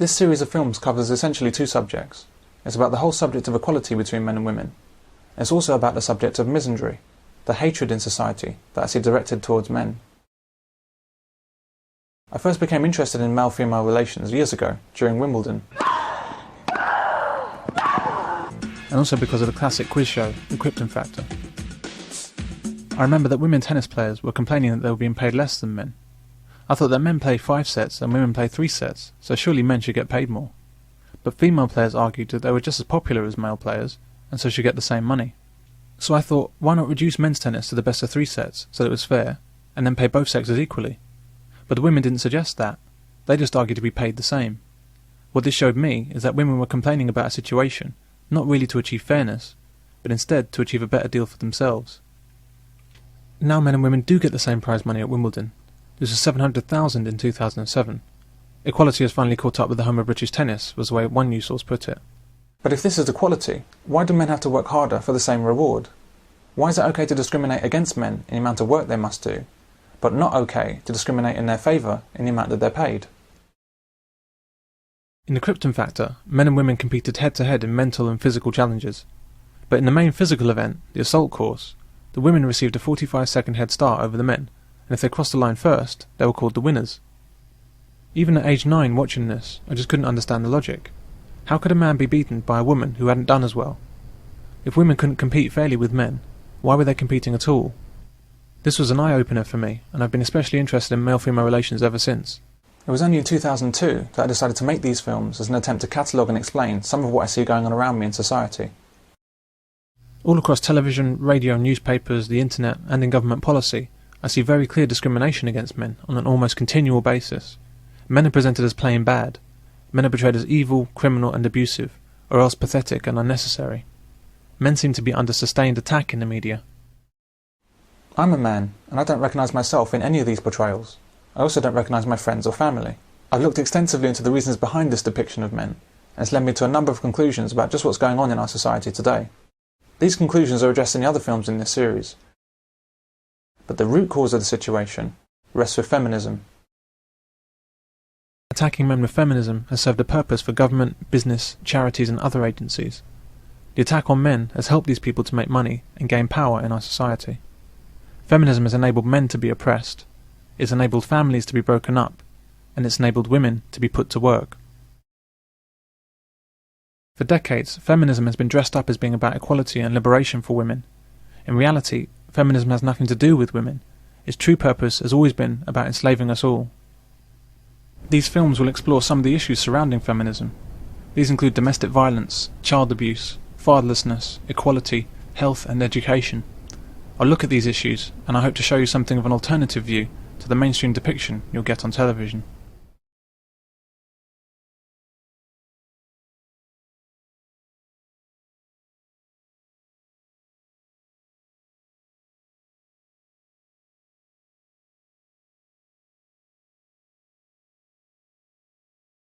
This series of films covers essentially two subjects. It's about the whole subject of equality between men and women. It's also about the subject of misandry, the hatred in society that I see directed towards men. I first became interested in male-female relations years ago, during Wimbledon. And also because of the classic quiz show, The Krypton Factor. I remember that women tennis players were complaining that they were being paid less than men. I thought that men play 5 sets and women play 3 sets, so surely men should get paid more. But female players argued that they were just as popular as male players, and so should get the same money. So I thought, why not reduce men's tennis to the best of 3 sets, so that it was fair, and then pay both sexes equally? But the women didn't suggest that. They just argued to be paid the same. What this showed me is that women were complaining about a situation, not really to achieve fairness, but instead to achieve a better deal for themselves. Now men and women do get the same prize money at Wimbledon. This was $700,000 in 2007. Equality has finally caught up with the home of British tennis, was the way one news source put it. But if this is equality, why do men have to work harder for the same reward? Why is it okay to discriminate against men in the amount of work they must do, but not okay to discriminate in their favour in the amount that they're paid? In the Krypton Factor, men and women competed head-to-head in mental and physical challenges. But in the main physical event, the assault course, the women received a 45-second head start over the men, and if they crossed the line first, they were called the winners. Even at age 9 watching this, I just couldn't understand the logic. How could a man be beaten by a woman who hadn't done as well? If women couldn't compete fairly with men, why were they competing at all? This was an eye-opener for me, and I've been especially interested in male-female relations ever since. It was only in 2002 that I decided to make these films as an attempt to catalogue and explain some of what I see going on around me in society. All across television, radio, newspapers, the internet, and in government policy, I see very clear discrimination against men on an almost continual basis. Men are presented as plain bad. Men are portrayed as evil, criminal and abusive, or else pathetic and unnecessary. Men seem to be under sustained attack in the media. I'm a man, and I don't recognise myself in any of these portrayals. I also don't recognise my friends or family. I've looked extensively into the reasons behind this depiction of men, and it's led me to a number of conclusions about just what's going on in our society today. These conclusions are addressed in the other films in this series. But the root cause of the situation rests with feminism. Attacking men with feminism has served a purpose for government, business, charities and other agencies. The attack on men has helped these people to make money and gain power in our society. Feminism has enabled men to be oppressed, it's enabled families to be broken up, and it's enabled women to be put to work. For decades, feminism has been dressed up as being about equality and liberation for women. In reality, feminism has nothing to do with women. Its true purpose has always been about enslaving us all. These films will explore some of the issues surrounding feminism. These include domestic violence, child abuse, fatherlessness, equality, health and education. I'll look at these issues, and I hope to show you something of an alternative view to the mainstream depiction you'll get on television.